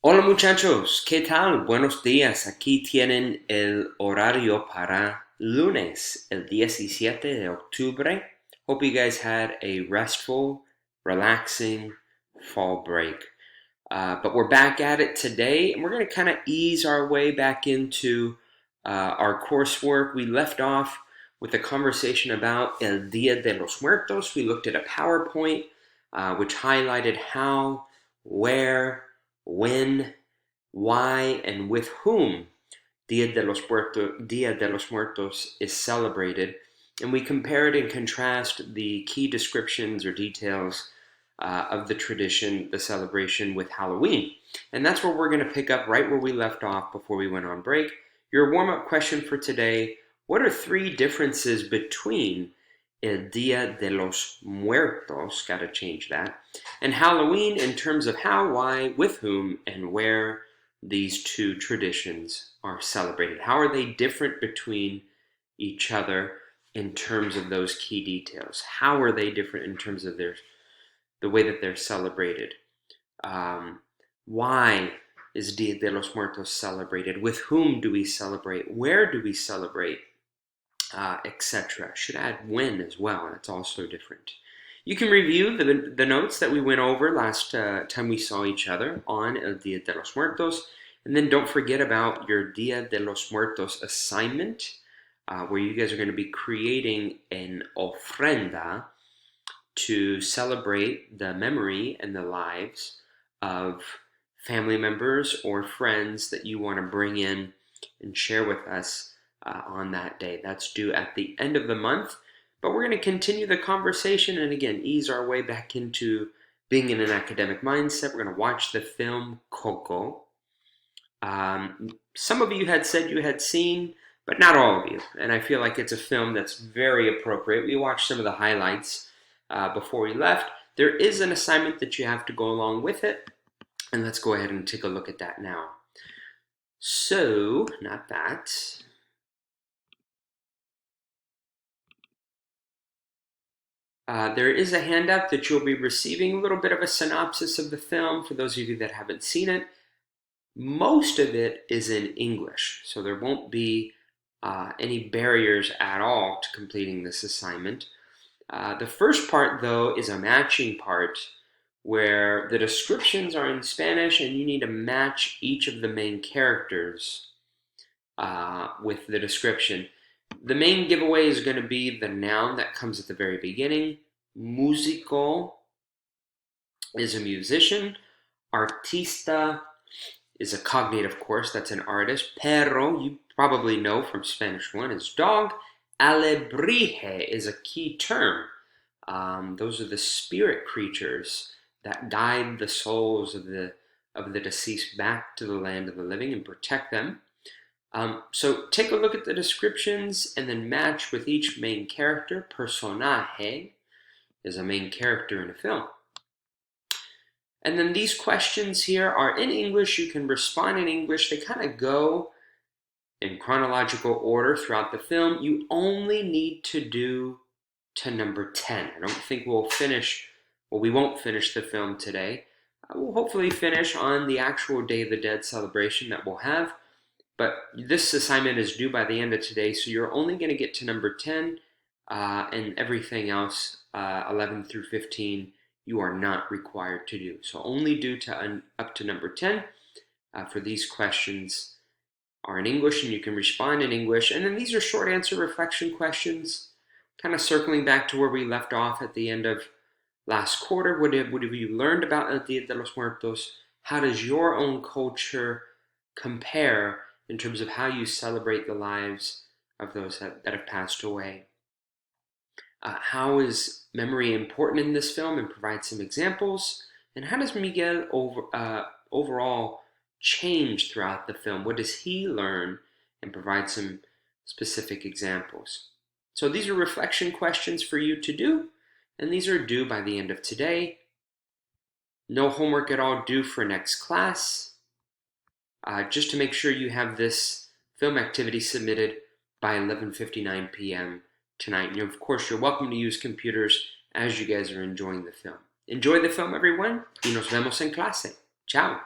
Hola muchachos, ¿qué tal? Buenos días. Aquí tienen el horario para lunes, el 17 de octubre. Hope you guys had a restful, relaxing fall break. But we're back at it today, and we're going to kind of ease our way back into our coursework. We left off with a conversation about El Día de los Muertos. We looked at a PowerPoint which highlighted how, where, when, why, and with whom Dia de los Muertos is celebrated. And we compared and contrast the key descriptions or details of the tradition, the celebration with Halloween. And that's where we're going to pick up right where we left off before we went on break. Your warm-up question for today: what are three differences between El Dia de los Muertos, gotta change that, and Halloween in terms of how, why, with whom, and where these two traditions are celebrated? How are they different between each other in terms of those key details? How are they different in terms of the way that they're celebrated? Why is Dia de los Muertos celebrated? With whom do we celebrate? Where do we celebrate? Etc. Should add when as well, and it's also different. You can review the notes that we went over last time we saw each other on El Dia de los Muertos, and then don't forget about your Dia de los Muertos assignment, where you guys are going to be creating an ofrenda to celebrate the memory and the lives of family members or friends that you want to bring in and share with us on that day. That's due at the end of the month, but we're going to continue the conversation and again ease our way back into being in an academic mindset. We're going to watch the film Coco. Some of you had said you had seen, but not all of you, and I feel like it's a film that's very appropriate. We watched some of the highlights before we left. There is an assignment that you have to go along with it, and let's go ahead and take a look at that now. So, not that. There is a handout that you'll be receiving, a little bit of a synopsis of the film for those of you that haven't seen it. Most of it is in English, so there won't be any barriers at all to completing this assignment. The first part, though, is a matching part where the descriptions are in Spanish and you need to match each of the main characters with the description. The main giveaway is going to be the noun that comes at the very beginning. Músico is a musician. Artista is a cognate, of course, that's an artist. Perro, you probably know from Spanish 1, is dog. Alebrije is a key term. Those are the spirit creatures that guide the souls of the deceased back to the land of the living and protect them. So take a look at the descriptions and then match with each main character. Personaje is a main character in a film. And then these questions here are in English. You can respond in English. They kind of go in chronological order throughout the film. You only need to do to number 10. I don't think we'll finish, well, we won't finish the film today. We'll hopefully finish on the actual Day of the Dead celebration that we'll have. But this assignment is due by the end of today, so you're only going to get to number 10, and everything else, 11 through 15, you are not required to do. So only do to up to number 10 for these questions are in English, and you can respond in English. And then these are short answer reflection questions, kind of circling back to where we left off at the end of last quarter. What have you learned about El Dia de los Muertos? How does your own culture compare in terms of how you celebrate the lives of those that have passed away? How is memory important in this film, and provide some examples? And how does Miguel overall change throughout the film? What does he learn, and provide some specific examples? So these are reflection questions for you to do, and these are due by the end of today. No homework at all due for next class. Just to make sure you have this film activity submitted by 11:59 p.m. tonight. And of course, you're welcome to use computers as you guys are enjoying the film. Enjoy the film, everyone, y nos vemos en clase. Ciao.